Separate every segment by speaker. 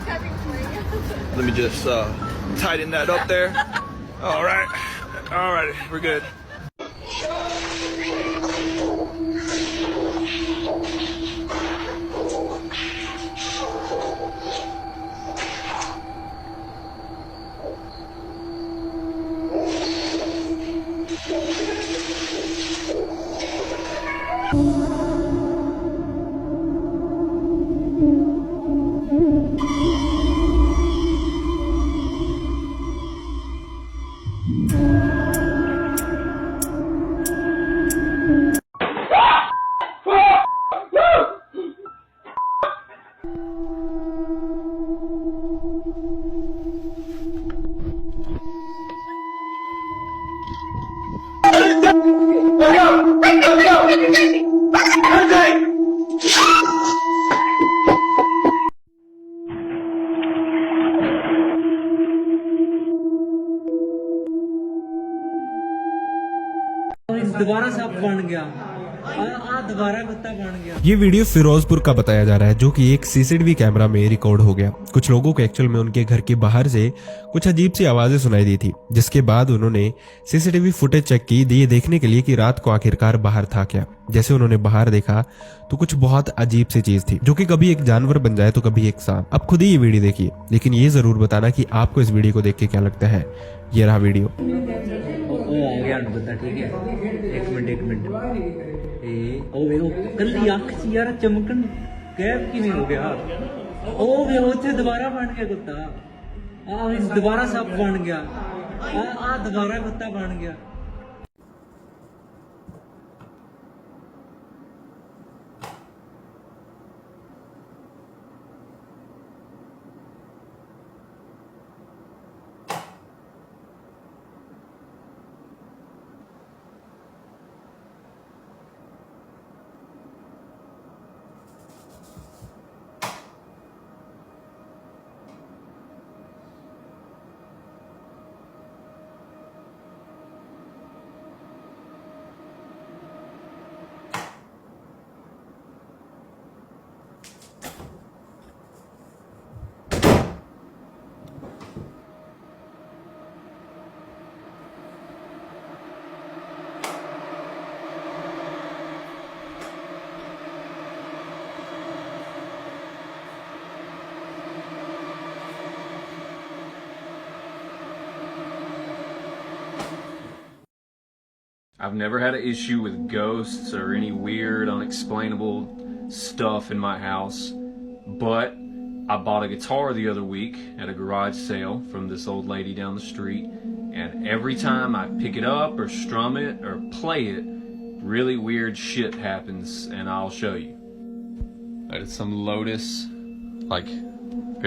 Speaker 1: Let me just tighten that up there. All right, we're good.
Speaker 2: दोबारा सब बन गया दोबारा कुत्ता बन गया।
Speaker 3: ये वीडियो फिरोजपुर का बताया जा रहा है, जो कि एक सीसीटीवी कैमरा में रिकॉर्ड हो गया। कुछ लोगों को एक्चुअल में उनके घर के बाहर से कुछ अजीब सी आवाजें सुनाई दी थी, जिसके बाद उन्होंने सीसीटीवी फुटेज चेक की, ये देखने के लिए कि रात को आखिरकार बाहर था क्या। जैसे उन्होंने बाहर देखा तो कुछ बहुत अजीब सी चीज थी, जो कि कभी एक जानवर बन जाए तो कभी एक सांप। अब खुद ही ये वीडियो देखिए, लेकिन ये जरूर बताना कि आपको इस वीडियो को देख के क्या लगता है। ये रहा वीडियो।
Speaker 2: आ गया पता, ठीक है, एक मिनट कल अख च यार चमकन गैप किवें हो गया। वे दोबारा बन गया कुत्ता, दोबारा सप बन गया, दोबारा कुत्ता बन गया।
Speaker 4: I've never had an issue with ghosts or any weird, unexplainable stuff in my house, but I bought a guitar the other week at a garage sale from this old lady down the street, and every time I pick it up or strum it or play it, really weird shit happens, and I'll show you. It's some Lotus, like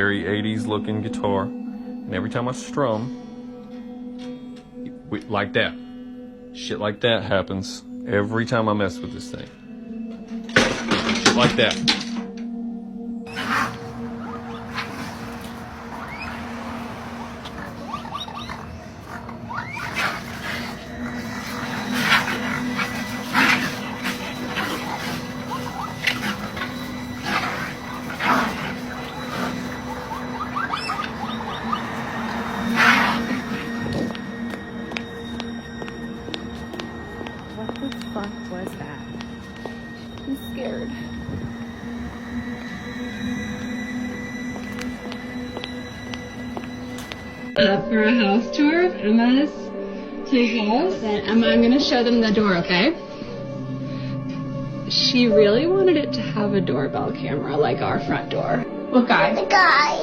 Speaker 4: very 80s looking guitar, and every time I strum, like that. Shit like that happens every time I mess with this thing. Shit like that.
Speaker 5: Was that? I'm scared. For a house tour of Emma's Playhouse, and I'm going to show them the door, okay? She really wanted it to have a doorbell camera like our front door. What guy?
Speaker 6: The guy.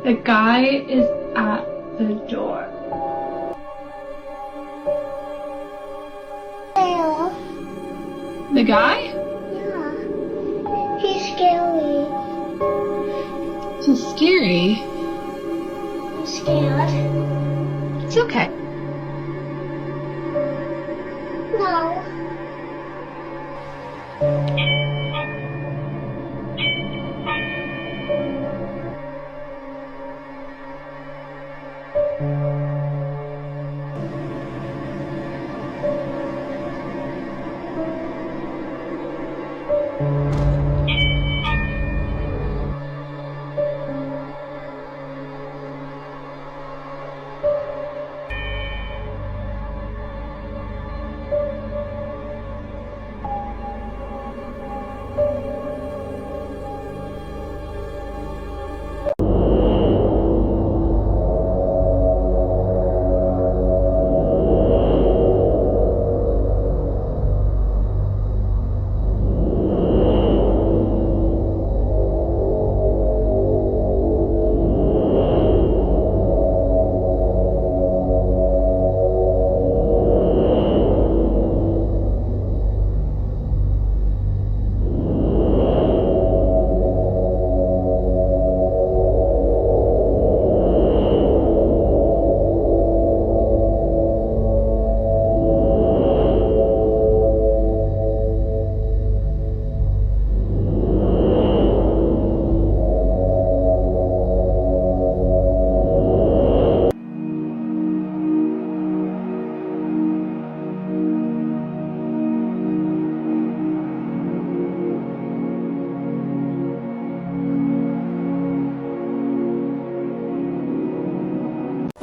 Speaker 5: The guy is at the door. The guy?
Speaker 6: Yeah. He's scary.
Speaker 5: He's scary.
Speaker 6: I'm scared.
Speaker 5: It's okay.
Speaker 6: No.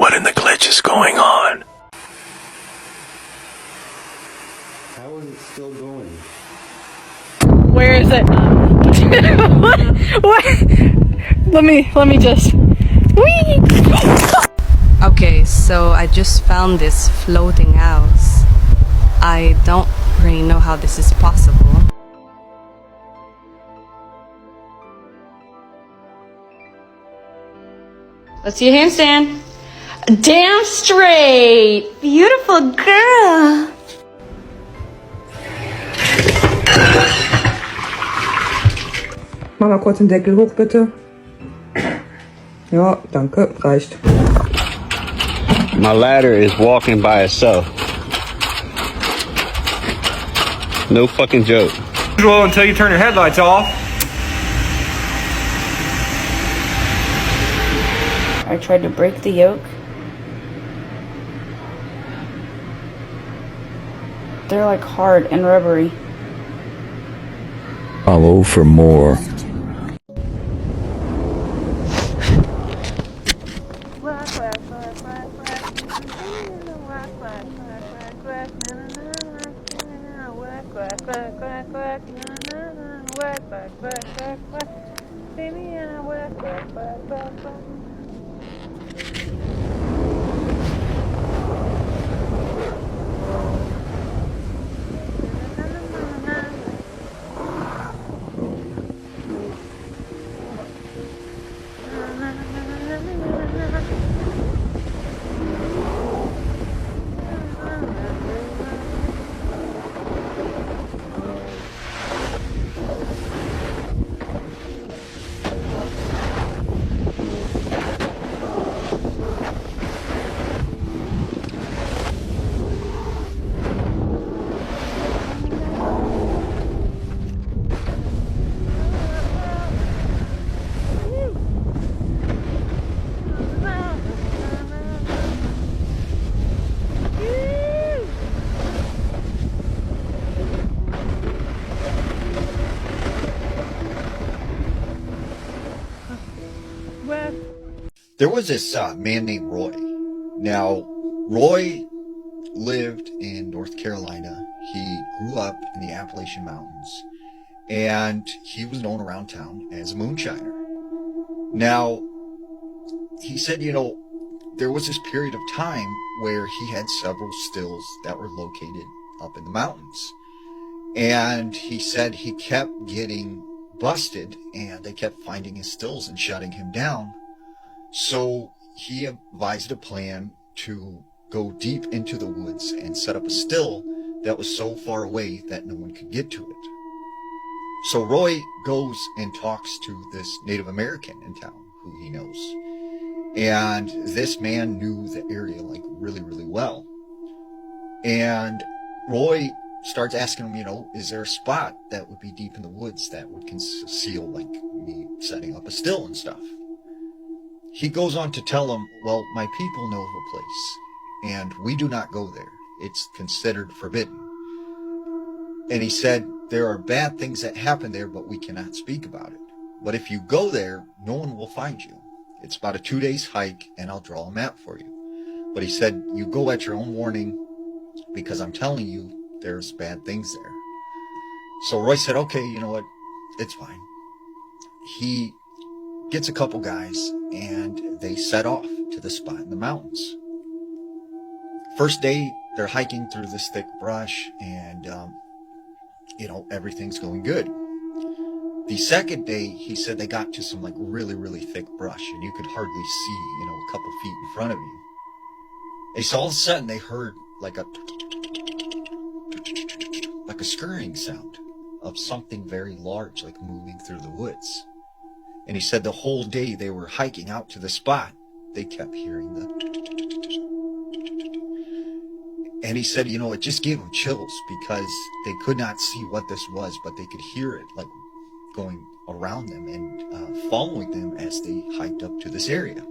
Speaker 1: What in the glitch is going on?
Speaker 7: How is it still going?
Speaker 8: Where is it? what? Let me just. Whee! Okay, so I just found this floating house. I don't really know how this is possible. Let's see a handstand. Damn straight! Beautiful girl!
Speaker 9: Mach mal kurz den Deckel hoch, bitte. Ja, danke, reicht.
Speaker 7: My ladder is walking by itself. No fucking joke.
Speaker 10: Well, until you turn your headlights off.
Speaker 8: I tried to break the yoke. They're like hard and rubbery.
Speaker 7: Follow for more.
Speaker 11: There was this man named Roy. Now, Roy lived in North Carolina. He grew up in the Appalachian Mountains, and he was known around town as a moonshiner. Now, he said, there was this period of time where he had several stills that were located up in the mountains. And he said he kept getting busted, and they kept finding his stills and shutting him down. So he advised a plan to go deep into the woods and set up a still that was so far away that no one could get to it. So Roy goes and talks to this Native American in town who he knows. And this man knew the area like really, really well. And Roy starts asking him, is there a spot that would be deep in the woods that would conceal like me setting up a still and stuff? He goes on to tell him, well, my people know of a place, and we do not go there. It's considered forbidden. And he said, there are bad things that happen there, but we cannot speak about it. But if you go there, no one will find you. It's about a 2 days hike, and I'll draw a map for you. But he said, you go at your own warning, because I'm telling you, there's bad things there. So Roy said, okay, you know what? It's fine. He gets a couple guys, and they set off to the spot in the mountains. First day, they're hiking through this thick brush, and, everything's going good. The second day, he said they got to some, really, really thick brush, and you could hardly see, a couple feet in front of you. And so all of a sudden, they heard like a scurrying sound of something very large, moving through the woods. And he said the whole day they were hiking out to the spot, they kept hearing the... And he said, it just gave them chills because they could not see what this was, but they could hear it, going around them and following them as they hiked up to this area.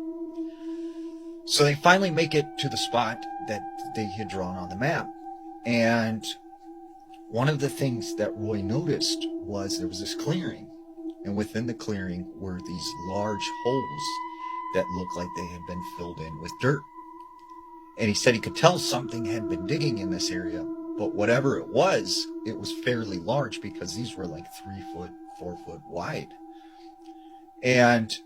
Speaker 11: So they finally make it to the spot that they had drawn on the map. And one of the things that Roy noticed was there was this clearing. And within the clearing were these large holes that looked like they had been filled in with dirt. And he said he could tell something had been digging in this area, but whatever it was fairly large because these were like 3 foot, 4 foot wide. And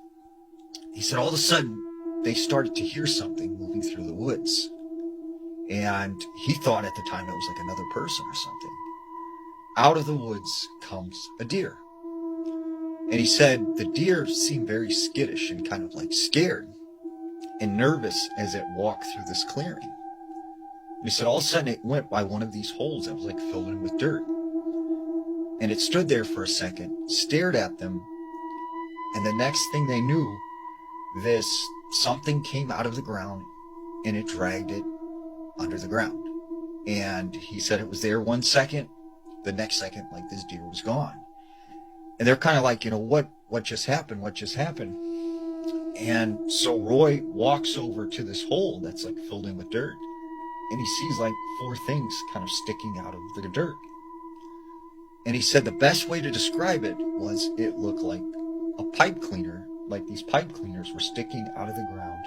Speaker 11: he said all of a sudden they started to hear something moving through the woods. And he thought at the time it was like another person or something. Out of the woods comes a deer. And he said the deer seemed very skittish and kind of like scared and nervous as it walked through this clearing. And he said all of a sudden it went by one of these holes that was like filled in with dirt. And it stood there for a second, stared at them, and the next thing they knew, something came out of the ground and it dragged it under the ground. And he said it was there 1 second, the next second, like this deer was gone. And they're kind of like, what just happened? What just happened? And so Roy walks over to this hole that's like filled in with dirt, and he sees like 4 things kind of sticking out of the dirt. And he said the best way to describe it was it looked like a pipe cleaner, like these pipe cleaners were sticking out of the ground,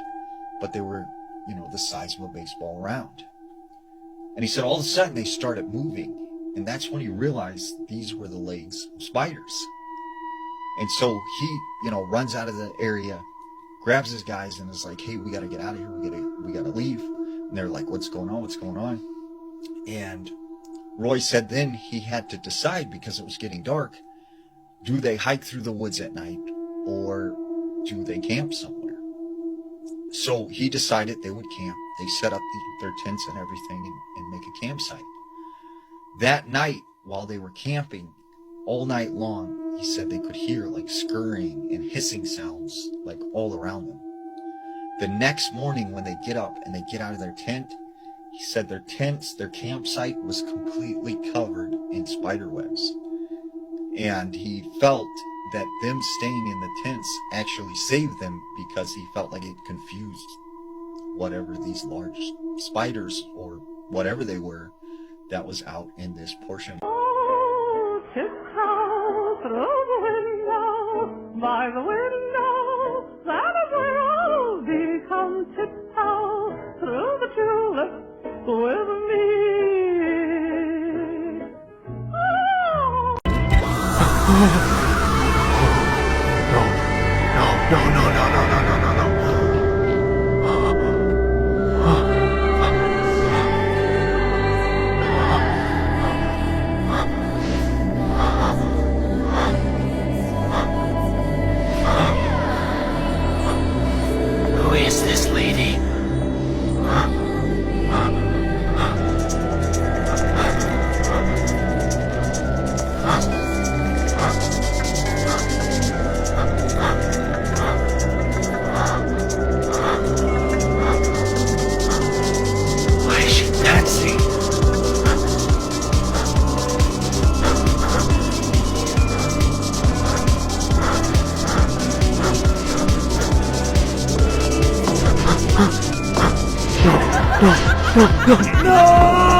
Speaker 11: but they were, the size of a baseball round. And he said all of a sudden they started moving, and that's when he realized these were the legs of spiders. And so he, runs out of the area, grabs his guys, and is like, hey, we got to get out of here. We got to leave. And they're like, what's going on? What's going on? And Roy said then he had to decide, because it was getting dark, do they hike through the woods at night or do they camp somewhere? So he decided they would camp. They set up their tents and everything and make a campsite. That night, while they were camping, all night long, he said they could hear like scurrying and hissing sounds like all around them. The next morning when they get up and they get out of their tent, he said their campsite was completely covered in spider webs. And he felt that them staying in the tents actually saved them, because he felt like it confused whatever these large spiders or whatever they were that was out in this portion.
Speaker 12: Oh, tiptoe through the window, by the window, that is where I'll be. Come tiptoe through the tulips with me. Oh.
Speaker 1: No.
Speaker 12: Who is this lady?
Speaker 1: No!